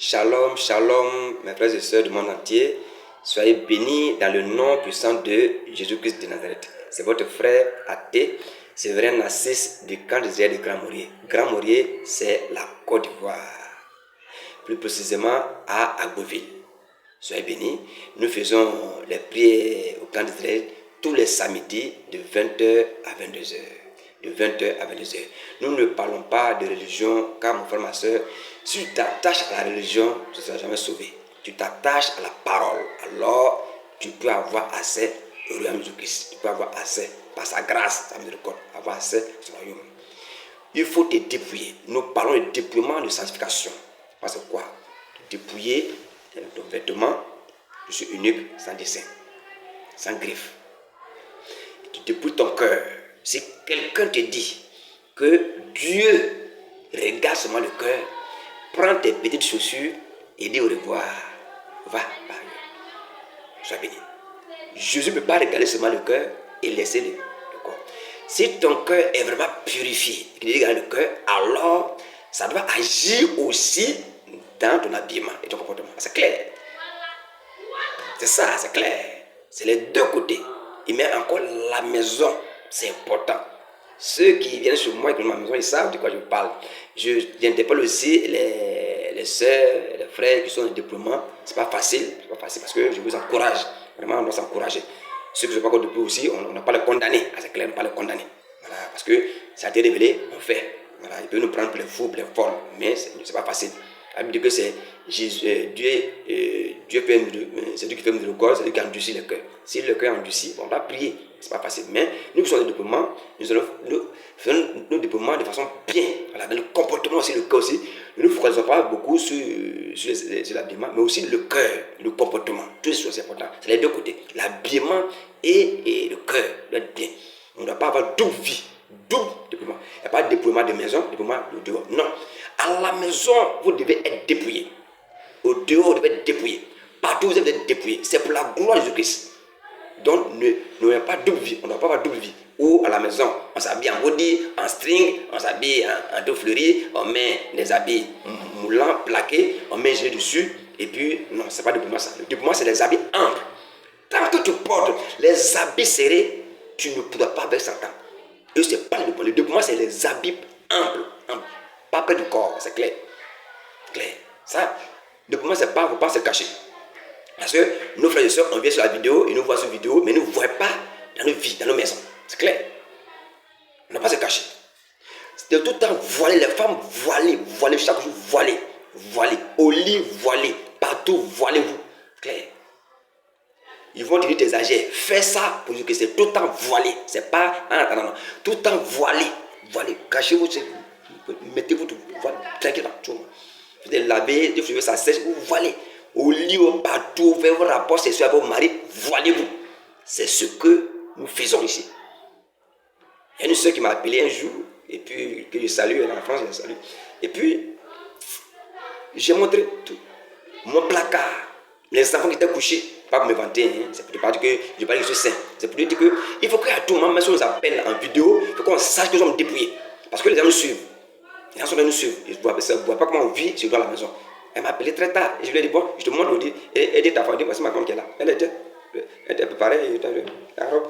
Shalom, shalom, mes frères et sœurs du monde entier. Soyez bénis dans le nom puissant de Jésus-Christ de Nazareth. C'est votre frère athée, Séverin Narcisse du camp d'Israël de Grand Morier. Grand Morier, c'est la Côte d'Ivoire. Plus précisément à Agboville. Soyez bénis. Nous faisons les prières au camp d'Israël tous les samedis de 20h à 22h. De 20h à 22h. Nous ne parlons pas de religion, car mon frère, ma soeur, si tu t'attaches à la religion, tu ne seras jamais sauvé. Tu t'attaches à la parole, alors tu peux avoir accès au royaume de Christ. Tu peux avoir accès, par sa grâce, sa miséricorde, avoir accès à ce royaume. Il faut te dépouiller. Nous parlons de dépouillement, de sanctification. Parce que quoi? Dépouiller ton vêtement, je suis unique, sans dessin, sans griffe. Tu dépouilles ton cœur. Si quelqu'un te dit que Dieu regarde seulement le cœur, prends tes petites chaussures et dis au revoir. Va, va. Sois béni. Jésus ne peut pas regarder seulement le cœur et laisser le corps. Si ton cœur est vraiment purifié, il regarde le cœur, alors ça doit agir aussi dans ton habillement et ton comportement. C'est clair. C'est ça, c'est clair. C'est les deux côtés. Il met encore la maison. C'est important. Ceux qui viennent chez moi et qui ont ma maison, ils savent de quoi je parle. J'interpelle aussi les sœurs, les frères qui sont en déploiement. C'est pas facile parce que je vous encourage. Vraiment, on doit s'encourager. Ceux qui ne sont pas encore déployés aussi, on n'a pas le condamner. C'est clair, on n'a pas le condamner. Voilà, parce que ça a été révélé, on fait. Voilà, il peut nous prendre pour les fous, pour les folles, mais c'est pas facile. La Bible dit que c'est Dieu fait, c'est Dieu qui fait miséricorde, c'est Dieu qui endurcit le cœur. Si le cœur est endurci, on va prier. C'est pas facile. Mais nous qui sommes en déploiement, nous allons faire nos déploiements de façon bien. Voilà, dans le comportement aussi, le cœur aussi. Nous ne focalisons pas beaucoup sur l'habillement, mais aussi le cœur, le comportement. Tout ça, c'est important. C'est les deux côtés. L'habillement et le cœur doivent être bien. On ne doit pas avoir double vie, double déploiement. Il n'y a pas de déploiement de maison, déploiement de dehors. Non. À la maison, vous devez être dépouillé. Au dehors, vous devez être dépouillé. Partout, vous devez être dépouillé. C'est pour la gloire de Jésus-Christ. Donc, ne pas double vie. On ne doit pas avoir double vie. Ou à la maison, on s'habille en body, en string, on s'habille en dos fleuri, on met des habits moulants, plaqués, on met gilet dessus. Et puis, non, ce n'est pas le dépouillement ça. Le dépouillement, c'est les habits amples. Tant que tu portes les habits serrés, tu ne pourras pas avec Satan. Et ce n'est pas le dépouillement. Le dépouillement, c'est les habits amples. Pas près du corps, c'est clair. Clair. Ça, le dépouillement, c'est pas, il ne faut pas se cacher. Parce que nos frères et sœurs, on vient sur la vidéo, ils nous voient sur la vidéo, mais ils ne nous voient pas dans nos vies, dans nos maisons. C'est clair. On n'a pas à se cacher. C'est tout le temps voilé, les femmes voilées, chaque jour voilées, au lit voilées, partout voilez-vous. Clair. Ils vont te dire tes âgés, fais ça pour dire que c'est tout le temps voilé. C'est pas en attendant, tout le temps voilé. Cachez-vous, mettez-vous tout, tranquillement. Vous devez laver, vous ça sèche, vous voilez. Au lit, partout, faites vos rapports sexuels avec vos maris, voilez-vous. C'est ce que nous faisons ici. Il y a une soeur qui m'a appelé un jour, et puis que je salue, elle est en France, je la salue. Et puis, j'ai montré tout. Mon placard, les enfants qui étaient couchés, pas pour me vanter, hein, c'est pour dire que je parle que je suis saint. C'est pour dire qu'il faut qu'à tout moment, même si on nous appelle en vidéo, il faut qu'on sache que nous sommes dépouillés. Parce que les gens nous suivent. Les gens sont venus nous suivre. Ils ne voient pas comment on vit sur la maison. Elle m'a appelé très tard. Et je lui ai dit, bon, je te montre, elle dit ta femme, voici ma femme qui est là. Elle était préparée, la robe.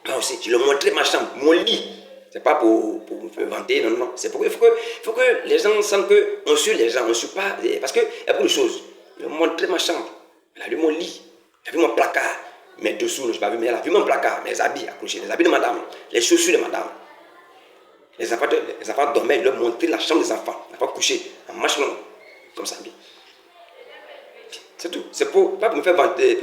Moi aussi, je lui ai montré ma chambre, mon lit. C'est pas pour me vanter, non. C'est pour il faut que les gens sentent qu'on suit les gens, on ne suit pas. Parce qu'il y a beaucoup de choses. Je lui ai montré ma chambre. Elle a vu mon lit. Elle a vu mon placard. Mais dessous, je n'ai pas vu, mais elle a vu mon placard, mes habits accrochés, les habits de madame, les chaussures de madame. Les enfants dormaient, ils leur montraient la chambre des enfants. Les enfants couchés, en marche longue, comme ça. C'est tout. C'est pour, pas pour me faire vanter,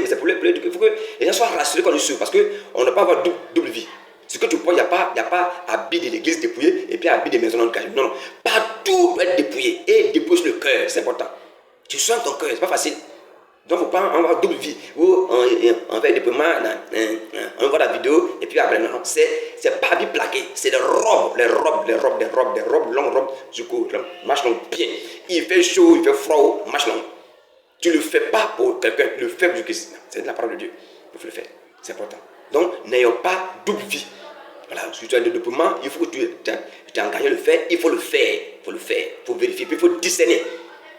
mais c'est pour il faut que les gens soient rassurés quand ils suivent, parce qu'on ne doit pas avoir double vie. Ce que tu vois, il n'y a pas habit de l'église dépouillé et puis habit des maisons non cachées. Non. Partout doit être dépouillé. Et dépouiller sur le cœur, c'est important. Tu sens ton cœur, c'est pas facile. Donc, il ne faut pas avoir double vie. Ou on fait des dépouillements, on voit la vidéo, et puis après, non. C'est pas habit plaqué. C'est des robes, longues robes, du coup, marche longue, bien. Il fait chaud, il fait froid, marche longue. Tu ne le fais pas pour quelqu'un, tu le fais pour Christ. C'est de la parole de Dieu. Il faut le faire. C'est important. Donc, n'ayons pas double vie. Voilà, si tu as des dépouillements, il faut que tu t'es engagé à le faire, il faut le faire. Il faut faut vérifier, puis il faut discerner.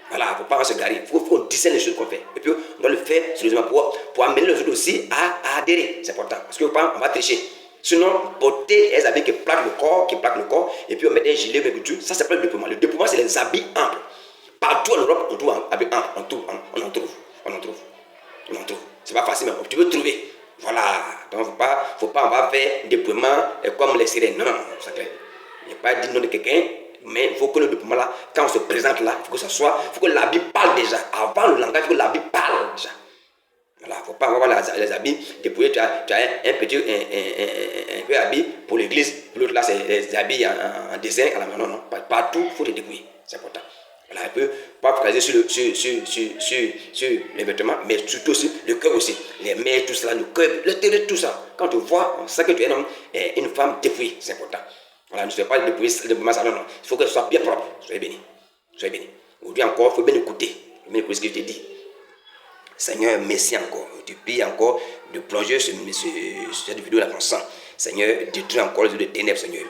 Voilà, il ne faut pas se garer. Il faut discerner les choses qu'on fait. Et puis, on doit le faire sérieusement pour amener les autres aussi à adhérer. C'est important. Parce qu'on va tricher. Sinon, porter des habits qui plaquent le corps, et puis on met des gilets, ça c'est pas le déploiement. Le déploiement, c'est les habits amples. Partout en Europe, on trouve un habit ample. On en trouve. C'est pas facile, mais tu peux trouver. Voilà. Donc, faut pas, on va faire un déploiement comme les sirènes. Non, c'est clair. Il n'y a pas dit nom de quelqu'un. Mais il faut que le déploiement là, quand on se présente là, il faut que ça soit, il faut que l'habit parle déjà. Avant le langage, il faut que l'habit parle déjà. Voilà, il ne faut pas avoir les habits dépouillés. Tu as un petit peu habit pour l'église, pour l'autre là, c'est les habits en dessin à la main. Non, partout, il faut les dépouiller. C'est important. Voilà, un peu, pas focaliser sur les vêtements, mais surtout sur le cœur aussi. Les mains, tout cela, le cœur, tout ça. Quand tu vois, on sait que tu es un homme et une femme dépouillée. C'est important. Voilà, ne soyez pas dépouillé de ça, non. Il faut que ce soit bien propre. Soyez bénis. Soyez bénis. Aujourd'hui encore, il faut bien écouter. Bien écouter ce que je t'ai dit. Seigneur, merci encore. Tu pries encore de plonger cette vidéo dans ton sang. Seigneur, détruis encore les yeux de ténèbres, Seigneur.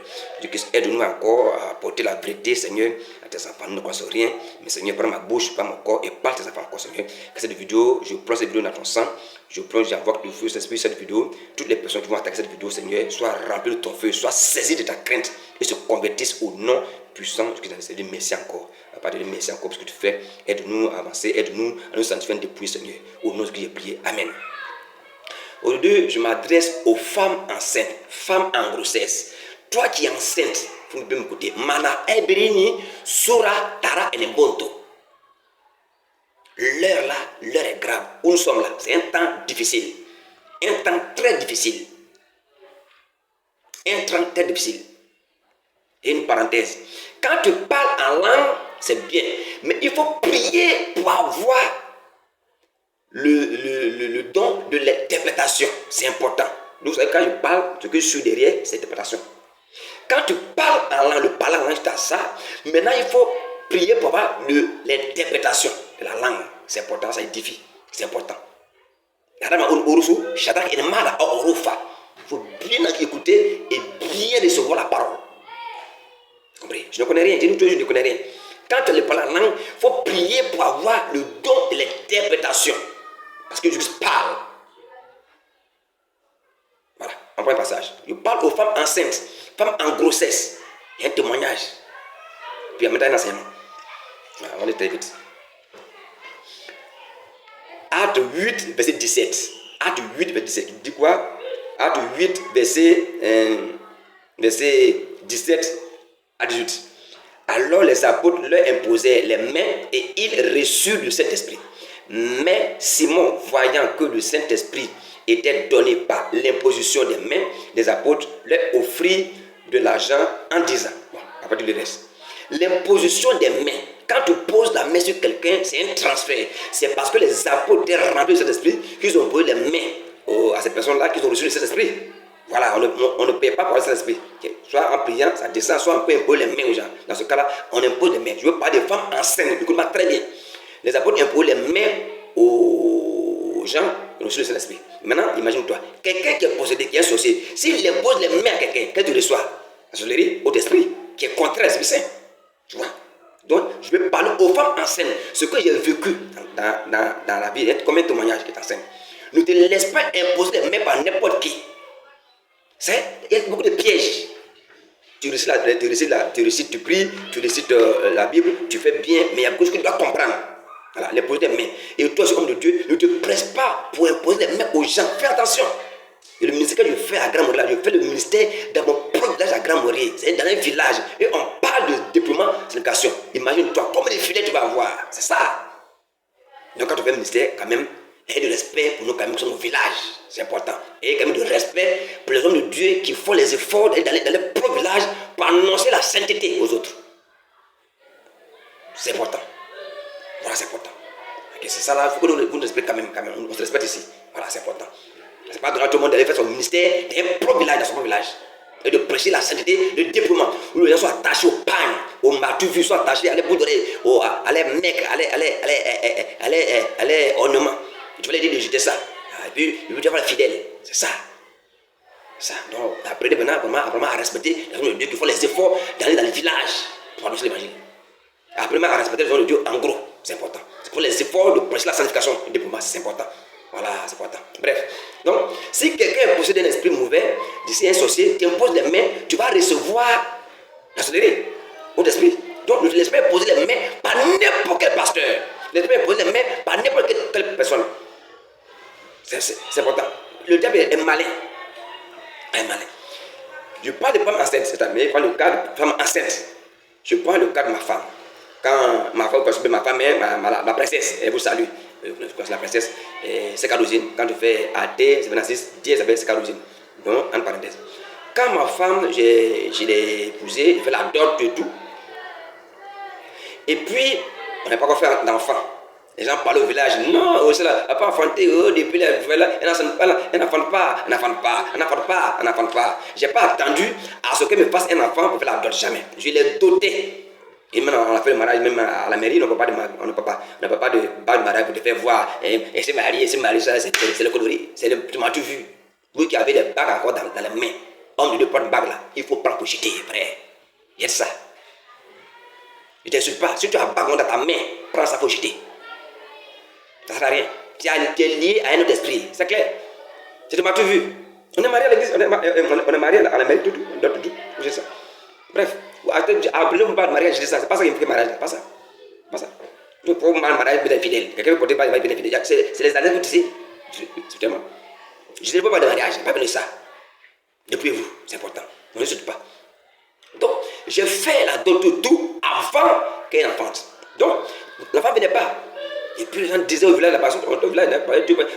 Aide-nous encore à porter la vérité, Seigneur, à tes enfants. Nous ne connaissons rien, mais Seigneur, prends ma bouche, prends mon corps et parle tes enfants encore, Seigneur. Que cette vidéo, je plonge cette vidéo dans ton sang. Je plonge, j'invoque le feu, cette vidéo. Toutes les personnes qui vont attaquer cette vidéo, Seigneur, soient remplies de ton feu, soient saisies de ta crainte et se convertissent au nom puissant de Christ. Seigneur, merci encore. À partir de merci encore pour ce que tu fais. Aide-nous à avancer, aide-nous à nous sentir dépouiller, Seigneur. Au nom de Christ, j'ai prié. Amen. Aujourd'hui, je m'adresse aux femmes enceintes, femmes en grossesse. Toi qui es enceinte, vous pouvez m'écouter. Mana ebrini sura tara enebonto. L'heure là, l'heure est grave. Où nous sommes là, c'est un temps difficile. Un temps très difficile. Un temps très difficile. Et une parenthèse. Quand tu parles en langue, c'est bien. Mais il faut prier pour avoir le don de l'interprétation. C'est important. Donc, vous savez, quand je parle, ce que je suis derrière, c'est l'interprétation. Quand tu parles en langue, le parler en langue, tu as ça. Maintenant, il faut prier pour avoir l'interprétation de la langue. C'est important, ça édifie. C'est important. Il faut bien écouter et bien recevoir la parole. Compris? Je ne connais rien, dis-nous toujours, je ne connais rien. Quand tu parles en langue, il faut prier pour avoir le don de l'interprétation. Parce que Jésus parle. Voilà, un premier passage. Je parle aux femmes enceintes, femmes en grossesse. Il y a un témoignage. Puis en même temps, un enseignement. Voilà, on est très vite. Acte 8, verset 17. Acte 8, verset 17. Tu dis quoi? Acte 8, verset 17 à 18. Alors les apôtres leur imposaient les mains et ils reçurent le Saint-Esprit. Mais Simon, voyant que le Saint-Esprit était donné par l'imposition des mains des apôtres, leur offrit de l'argent en disant, bon, à partir du reste, l'imposition des mains, quand tu poses la main sur quelqu'un, c'est un transfert. C'est parce que les apôtres étaient remplis du Saint-Esprit qu'ils ont posé les mains à ces personnes-là, qu'ils ont reçu le Saint-Esprit. Voilà, on ne paye pas pour le Saint-Esprit. Soit en priant, ça descend, soit on peut imposer les mains aux gens. Dans ce cas-là, on impose les mains. Je veux parler des femmes enceintes, écoute-moi très bien. Les apôtres imposent les mains aux gens qui ont reçu le Saint-Esprit. Maintenant, imagine-toi, quelqu'un qui est possédé, qui est un sorcier, s'il impose les mains à quelqu'un, qu'est-ce que tu reçois? La sorcellerie, au esprit, qui est contraire à l'Esprit Saint. Tu vois? Donc, je vais parler aux femmes enceintes. Ce que j'ai vécu dans la vie, comme un témoignage qui est enceinte. Ne te laisse pas imposer les mains par n'importe qui. Il y a beaucoup de pièges. Tu récites, tu pries, tu récites la Bible, tu fais bien, mais il y a quelque chose que tu dois comprendre. Voilà, les poser des mains. Et toi, comme de Dieu, ne te presse pas pour imposer les mains aux gens. Fais attention. Et le ministère que je fais à Grand Montréal, je fais le ministère dans mon propre village à Grand Montréal. C'est dans un village. Et on parle de déploiement, c'est l'éducation. Imagine-toi, combien de filets tu vas avoir. C'est ça. Donc quand tu fais le ministère, quand même, il y a de respect pour nous, quand même, qui sommes au village. C'est important. Et il y a quand même de respect pour les hommes de Dieu qui font les efforts d'aller dans leur propre village pour annoncer la sainteté aux autres. C'est important. Voilà, c'est important. Okay, c'est ça là, il faut que nous nous respectons quand même. On se respecte ici. Voilà, c'est important. C'est pas donner à tout le monde d'aller faire son ministère dans un propre village, dans son propre village. Et de prêcher la sainteté, le déploiement. Où les gens sont attachés au pain, au marteau, sont attachés à les bouts à les mecs, à les ornements. Tu vas les dire de jeter ça. Et puis, il veut avoir les fidèles. C'est ça. Ça. Donc, apprenez maintenant vraiment à respecter les hommes de Dieu qui font les efforts d'aller dans les villages pour annoncer l'évangile. Apprenez à respecter les ordres de Dieu en gros, c'est important. C'est pour les efforts de prêcher la sanctification et pour moi, c'est important. Voilà, c'est important. Bref. Donc, si quelqu'un est possédé d'un esprit mauvais, d'ici un sorcier, tu imposes les mains, tu vas recevoir la sorcellerie ou l'esprit. Donc, l'esprit est posé les mains par n'importe quel pasteur. L'esprit est posé les mains par n'importe quelle personne. C'est important. Le diable est malin. Il est malin. Je parle de femme enceinte, c'est-à-dire, je parle de cas de femme enceinte. Je prends le cas de ma femme. Quand ma femme est ma princesse, elle vous salue. La princesse, c'est Carousine. Quand je fais AD, c'est 26, 10, ça c'est Carousine. Donc, en parenthèse. Quand ma femme, je l'ai épousée, je fais la dot et tout. Et puis, on n'a pas encore fait d'enfant. Les gens parlent au village, non, elle n'a pas enfanté, depuis la elle n'enfante pas. Je n'ai pas attendu à ce qu'elle me fasse un enfant pour faire la dot, jamais. Je l'ai doté. Et maintenant, on a fait le mariage, même à la mairie, on ne peut pas de bague de mariage pour te faire voir. Et c'est marié, ça, c'est le coloris. Tu m'as tout vu. Vous qui avez des bagues encore dans les mains, homme de Dieu porte une bague là, il faut prendre pour jeter, frère. Il y a ça. Je ne t'insulte pas. Si tu as un bague dans ta main, prends ça pour jeter. Ça ne sert à rien. Tu es lié à un autre esprit. C'est clair. Tu m'as tout vu. On est marié à l'église, on est marié à la mairie, tout. C'est ça. Bref. Appelez-vous pas de mariage, je dis ça. C'est pas ça qui me fait mariage. Pas ça. Pour le mariage, il est infidèle. Quelqu'un veut porter pas, il est infidèle. C'est les années que tu sais. C'est vraiment. Je ne veux pas de mariage, pas besoin de ça. Dépouillez-vous, c'est important. Ne l'insulte pas. Donc, je fais la dot de tout avant qu'elle enfante. Donc, l'enfant ne venait pas. Et puis les gens disaient au village, la personne, au village,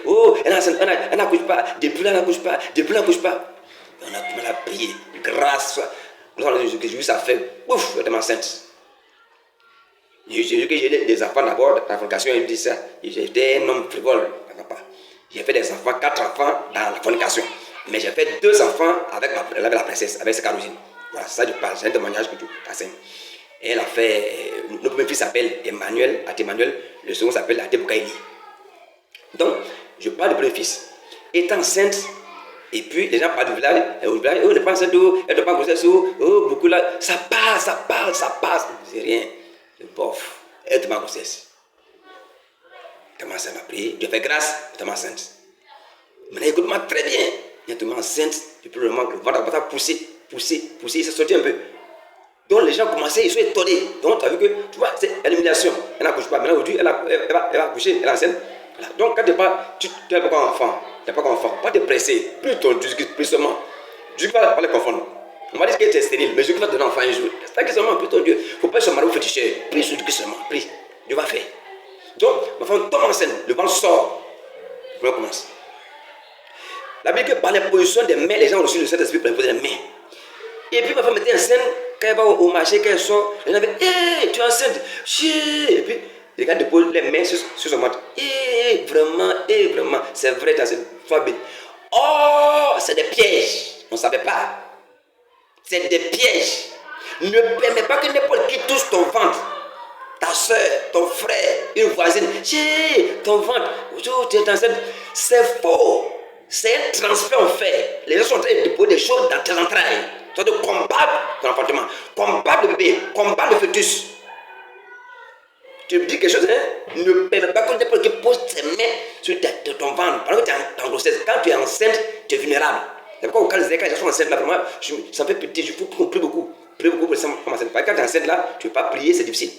oh, elle n'accouche pas. Depuis là, elle n'accouche pas. On a prié. Grâce à Jésus, ça fait ouf, elle est enceinte. Jésus que j'ai des enfants d'abord, la fornication, il dit ça. J'étais un homme frivole, papa. J'ai fait des enfants, 4 enfants dans la fornication. Mais j'ai fait 2 enfants avec la princesse, avec sa Carousine. Voilà, c'est ça je parle, c'est un témoignage que tu as. Et elle a fait, le premier fils s'appelle Emmanuel, le second s'appelle Ateboukaïli. Donc, je parle du premier fils. Étant enceinte, et puis les gens parlent du village, oh, elle n'est pas enceinte, elle ne doit pas grossesse, oh, beaucoup là, ça passe, c'est rien. C'est bof, elle est ma grossesse. Comment ça m'a pris, Dieu fait grâce, elle est enceinte. Maintenant, écoute-moi très bien, elle est enceinte, depuis le moment que le ventre va pousser, il s'est sorti un peu. Donc les gens commençaient, ils sont étonnés. Donc tu as vu que, tu vois, c'est l'élimination. Elle n'accouche pas. Maintenant aujourd'hui, elle va accoucher, elle est enceinte. Voilà. Donc quand tu n'es pas encore enfant, pas te presser. Plus ton Dieu, plus seulement. Dieu va pas les confondre. On va dire que tu es stérile, mais Dieu va te donner un enfant un jour. C'est que seulement, plus ton Dieu. Il ne faut pas se marier au féticheur. Plus sur Dieu seulement, plus. Dieu va faire. Donc, ma femme tombe enceinte, le ventre sort. On commence. La Bible dit que par les positions des mains, les gens ont reçu le Saint-Esprit pour imposer les mains. Et puis ma femme était enceinte, quand elle va au marché, quand elle sort, elle avait, hé, tu es enceinte, et puis les gars déposent les mains sur son ventre, vraiment, c'est vrai, tu es enceinte. Oh, c'est des pièges, on ne savait pas. C'est des pièges. Ne permets pas que n'importe qui touche ton ventre. Ta soeur, ton frère, une voisine, ton ventre, tu es enceinte, c'est faux. C'est un transfert en fait. Les gens sont en train de déposer des choses dans tes entrailles. Tu dois combattre ton enfantement, combattre le bébé, combattre le fœtus. Tu me dis quelque chose, hein? Ne permets pas que n'importe qui pose ses mains sur ton ventre. Pendant que tu es en grossesse, quand tu es enceinte, tu es vulnérable. C'est pourquoi quand les gens sont enceintes, là, vraiment, ça me fait petit, je prie beaucoup. Prie beaucoup pour ça. Quand tu es enceinte là, tu ne peux pas prier, c'est difficile.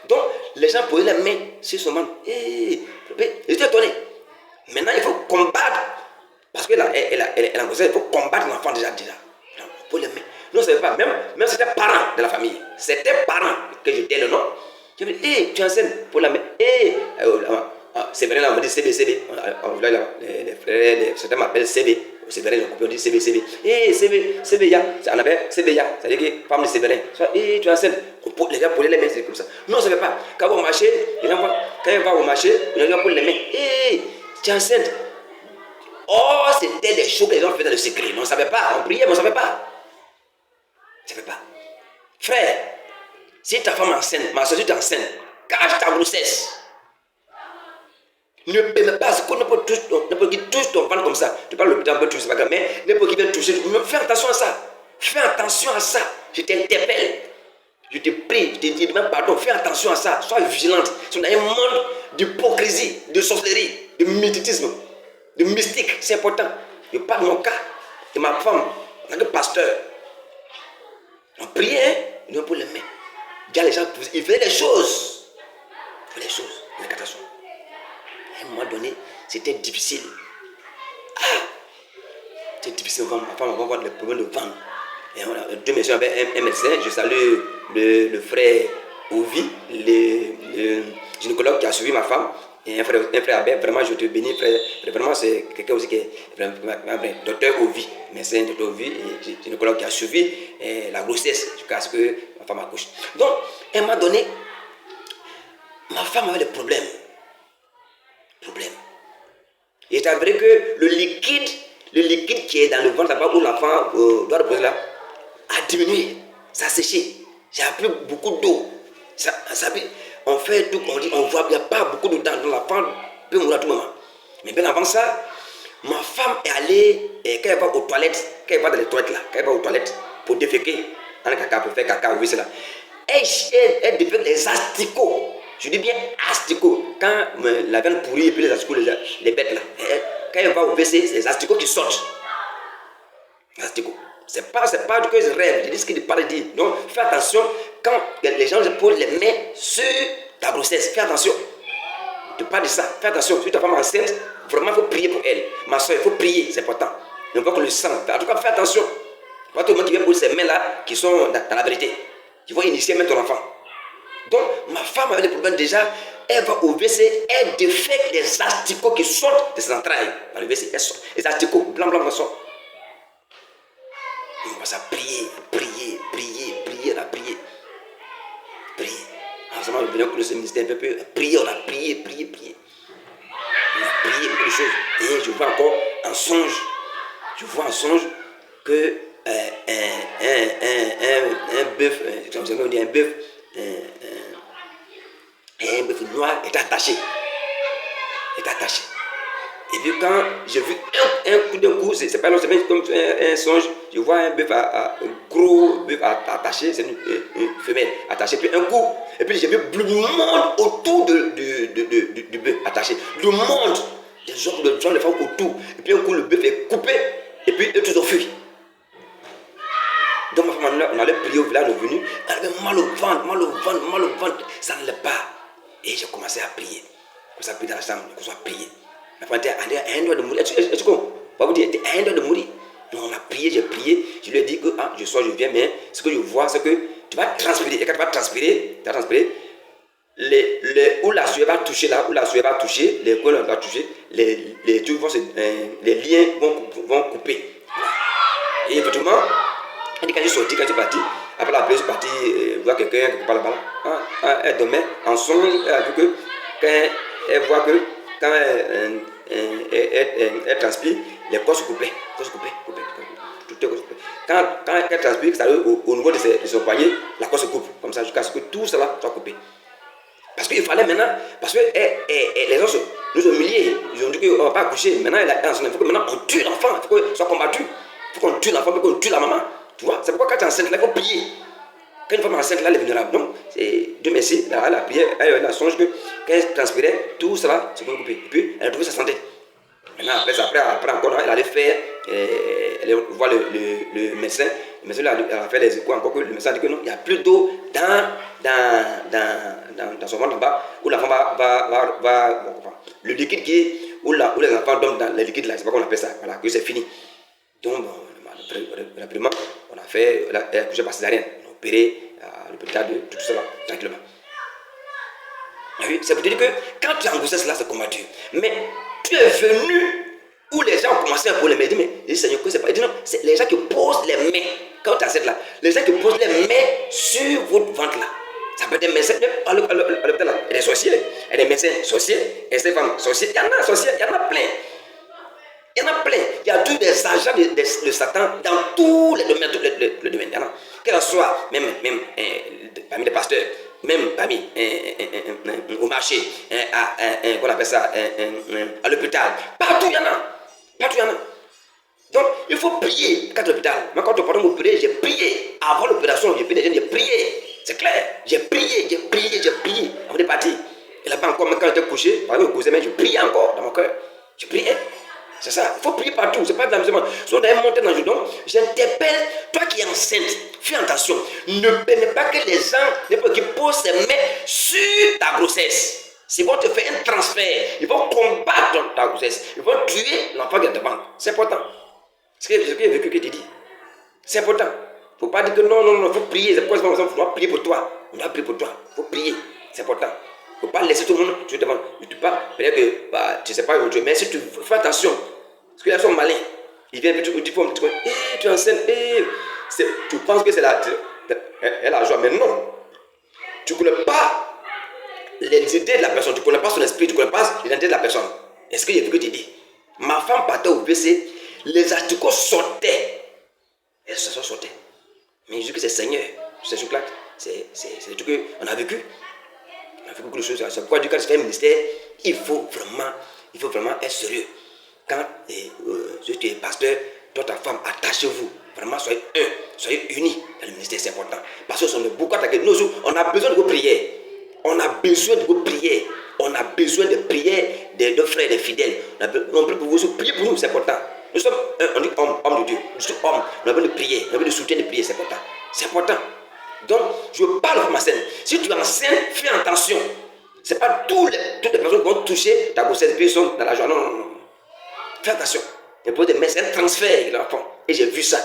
Donc, les gens posaient les mains sur son ventre. J'étais étonné. Maintenant, il faut combattre. Parce qu'elle est en grossesse, il faut combattre l'enfant déjà. Pour les mains. Non, ce n'est pas. Même c'était parents de la famille. C'était parents que je dis le nom. Je me dis, tu es enceinte pour la main. C'est vrai, là, on me dit CB. Les frères, certains m'appellent CB. C'est vrai, on dit CB. CB, on avait CB, c'est-à-dire que femme de Sévérin. Tu es enceinte. Les gens posaient les mains, c'est comme ça. Non, ça ne veut pas. Quand on va au marché, quand elle va au marché, les gens posent les mains. Tu es enceinte. Oh, c'était des choses que les gens faisaient dans le secret. On ne savait pas. On priait, mais on ne savait pas. On ne savait pas. Frère, si ta femme est enceinte, ma soeur est enceinte, cache ta grossesse. Ne permets pas que n'importe qui touche ton ventre comme ça. Tu parles de l'hôpital, tu ne sais pas grave, mais n'importe qui vient toucher. Fais attention à ça. Je t'interpelle. Je te prie, je te dis demande pardon, fais attention à ça, sois vigilante. Si on a un monde d'hypocrisie, de sorcellerie, de mythicisme, de mystique, c'est important. Je parle de mon cas, de ma femme, en tant que pasteur. On priait, nous pour les mains. Déjà les gens, ils faisaient des choses. Ils faisaient des choses, des catastrophes. À un moment donné, c'était difficile. C'était difficile. Ma femme va avoir des problèmes de ventre. Et on a deux messieurs avec un médecin. Je salue le frère Ovi, le gynécologue qui a suivi ma femme. Et un frère Abel, vraiment je te bénis, frère. Vraiment, c'est quelqu'un aussi qui est vraiment, docteur Ovi, médecin, docteur Ovi, et gynécologue qui a suivi la grossesse jusqu'à ce que ma femme accouche. Donc, à un moment donné, ma femme avait des problèmes. Et c'est vrai que le liquide qui est dans le ventre là-bas où l'enfant doit reposer là, a diminué, ça a séché. J'ai appris beaucoup d'eau. On fait tout, on voit qu'il n'y a pas beaucoup d'eau dans l'enfant, peut mourir à tout moment. Mais bien avant ça, ma femme est allée, quand elle va aux toilettes, quand elle va dans les toilettes là, quand elle va aux toilettes pour déféquer, dans le caca, pour faire caca, oui c'est là. Elle défèque les asticots. Je dis bien asticots. Quand la veine pourrie et puis les asticots, les bêtes là, quand elle va au WC, c'est les asticots qui sortent. Asticots. C'est pas que je rêve, je dis ce qu'il parle dit. Donc fais attention quand les gens posent les mains sur ta grossesse. Fais attention. Je te parle de ça. Fais attention. Si ta femme est enceinte, vraiment il faut prier pour elle. Ma soeur, il faut prier, c'est important. On voit que le sang. En tout cas, fais attention. Pas tout le monde qui vient poser ces mains là qui sont dans la vérité. Qui vont initier même ton enfant. Donc ma femme avait des problèmes déjà. Elle va au WC, elle défecte les asticots qui sortent de ses entrailles. Dans le WC, elle sort. Les asticots blancs sortent. On commence à prier. On a prié. Ensemble, nous venons que ce ministère un peu prier, on a prié. On a prié beaucoup de choses. Et je vois encore en songe. Que un bœuf noir est attaché. Et puis quand j'ai vu un coup de coup, c'est pas comme un songe, je vois un bœuf, un gros bœuf attaché, c'est une femelle attachée, puis un coup, et puis j'ai vu le monde autour du bœuf attaché. Le monde, les gens, les femmes autour, et puis un coup le bœuf est coupé, et puis eux tous ont fui. Donc ma femme, on allait prier au village, on est venu, elle avait mal au ventre, ça n'allait pas. Et j'ai commencé à prier. J'ai commencé à prier dans la chambre, j'ai commencé à prier. Ma femme était à un doigt de mourir. Est-ce qu'on va vous dire, elle était à un doigt de mourir. Donc on a prié, j'ai prié. Je lui ai dit que je sors, je viens, mais ce que je vois, c'est que tu vas transpirer. Et quand tu vas transpirer, où la sueur va toucher là, les coins vont toucher, les trucs vont les liens vont couper. Et effectivement, elle dit quand je suis sorti, quand je suis parti, après la prière, je suis parti voir quelqu'un quelque part là-bas. Elle dormait en songe, elle a vu que quand elle voit que quand elle transpire, les corps se coupaient. Tout est coupé. Quand elle transpire, ça au niveau de son poignet, la corps se coupe, comme ça, jusqu'à ce que tout cela soit coupé. Parce qu'il fallait maintenant, parce que les gens nous ont humiliés, ils ont dit qu'on ne va pas accoucher. Maintenant, il faut que maintenant on tue l'enfant, il faut qu'il soit combattu. Il faut qu'on tue l'enfant, il faut qu'on tue la maman. Tu vois, c'est pourquoi quand tu es enceinte, là, il faut prier. Quand une femme est enceinte, là, elle est vulnérable. Donc, c'est Dieu merci, elle a prié, elle a songe que quand elle transpirait, tout cela se coupé. Et puis, elle a trouvé sa santé. Maintenant, après encore, elle allait faire, elle voir le médecin. Le médecin a fait les échos, encore que le médecin a dit que non, il n'y a plus d'eau dans son ventre là-bas, où la femme va le liquide où les enfants dorment dans le liquide là, c'est pas qu'on appelle ça, voilà, que c'est fini. Donc, rapidement, on a fait, elle a accouché par césarienne, on a opéré à l'hôpital de tout cela, tranquillement. Oui, c'est pour te dire que quand tu es en grossesse là, c'est combattu. Mais tu es venu où les gens ont commencé à poser les mains. Ils disent, mais Seigneur, que c'est pas. Il dit non, c'est les gens qui posent les mains. Quand tu as cette là, les gens qui posent les mains sur votre ventre là. Ça peut être des médecins, à l'hôpital là. Il y a des sorciers, il y a des médecins sorciers, et ces femmes sorciers. Il y en a sorciers, il y en a plein. Il y en a plein. Il y a tous des agents de Satan dans tous les domaines. Il y en a. Qu'elle soit, même parmi les pasteurs, même parmi au marché, qu'on appelle ça, à l'hôpital. Partout il y en a. Donc il faut prier quand à l'hôpital. Moi quand on parle d'opérer, j'ai prié. Avant l'opération, j'ai prié. C'est clair. J'ai prié. Avant de partir. Et là-bas encore, même quand j'étais couché, par exemple, je priais encore dans mon cœur. Je priais. C'est ça. Il faut prier partout. C'est pas de l'amusement. Si on doit monter dans le don, j'interpelle, toi qui es enceinte, fais attention. Ne permets pas que les gens qui posent ses mains sur ta grossesse. C'est bon, te faire un transfert. Ils vont combattre ta grossesse. Ils vont tuer l'enfant qui est devant. C'est important. Ce que j'ai vécu que tu dis. C'est important. Il ne faut pas dire que non, il faut prier. C'est pourquoi on doit prier pour toi. On doit prier pour toi. Il faut prier. C'est important. Il ne faut pas laisser tout le monde. Tu te demandes. Peut-être que tu ne sais pas aujourd'hui. Mais si tu fais attention. Parce que les gens sont malins. Ils viennent et tu dis, tu es enceinte. Tu penses que c'est elle a la joie. Mais non. Tu ne connais pas les idées de la personne. Tu ne connais pas son esprit. Tu ne connais pas l'identité de la personne. Est-ce que j'ai vu que tu dis? Ma femme partait au WC. Les articles sortaient. Et ça sortait. Mais je dis que c'est Seigneur. C'est ce là. C'est des trucs qu'on a vécu. On a fait beaucoup de choses. C'est pourquoi, quand tu fais un ministère, il faut vraiment être sérieux. Quand tu es pasteur, toi, ta femme, attachez-vous. Vraiment, soyez unis dans le ministère, c'est important. Parce que nous beaucoup attaqués. Nous, on a besoin de vos prières. On a besoin de vos prières. On a besoin de prières de frères et de fidèles. On prie pour vous, priez pour nous, c'est important. Nous sommes, on dit homme de Dieu. Nous sommes hommes. On a besoin de prier. On a besoin de soutien de prier, c'est important. C'est important. Donc, je parle de ma scène. Si tu es enceinte, fais attention. Ce n'est pas toutes les personnes qui vont toucher ta grossesse puis sont dans la joie. Non. Fais attention. Il faut c'est un transfert de l'enfant. Et j'ai vu ça.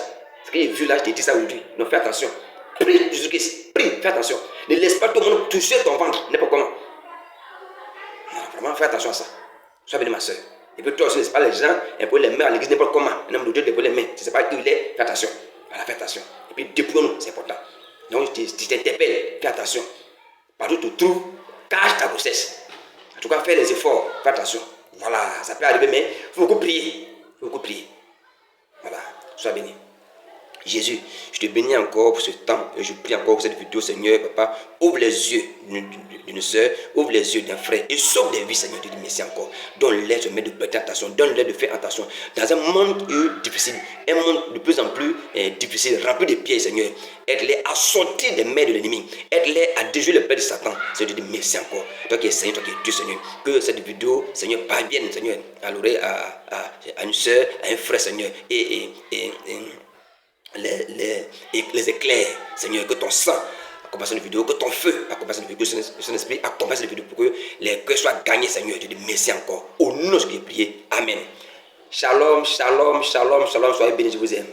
Ce que j'ai vu là, je t'ai dit ça aujourd'hui. Donc, fais attention. Prie, Jésus-Christ. Prie, fais attention. Ne laisse pas tout le monde toucher ton ventre. N'importe comment. Non, vraiment, fais attention à ça. Sois béni, ma soeur. Et puis toi aussi, n'est-ce pas les gens, et puis les mains à l'église n'importe comment. Un homme de Dieu dépose les mains. Tu ne sais pas où il est, fais attention. Voilà, fais attention. Et puis dépouillons-nous, c'est important. Donc je t'interpelle, fais attention. Partout où tu te trouves, cache ta grossesse. En tout cas, fais les efforts, fais attention. Voilà, ça peut arriver, mais il faut beaucoup prier. Voilà, sois béni. Jésus, je te bénis encore pour ce temps et je prie encore pour cette vidéo, Seigneur, Papa. Ouvre les yeux d'une soeur, ouvre les yeux d'un frère et sauve des vies, Seigneur. Je te dis merci encore. Donne-les, Seigneur, de prêter attention, donne-les de faire attention. Dans un monde difficile, un monde de plus en plus difficile, rempli de pièges, Seigneur. Aide-les à sortir des mains de l'ennemi. Aide-les à déjouer le père de Satan. Seigneur, je te dis merci encore. Toi qui es Seigneur, toi qui es Dieu, Seigneur. Que cette vidéo, Seigneur, parvienne, Seigneur, à l'oreille, à une soeur, à un frère, Seigneur. Et les éclairs, Seigneur, que ton sang accompagne cette vidéo, que ton feu accompagne cette vidéo, que son esprit accompagne cette vidéo pour que les cœurs soient gagnés, Seigneur. Je te dis merci encore. Au nom de ce que j'ai prié. Amen. Shalom, shalom, shalom, shalom. Soyez bénis, je vous aime.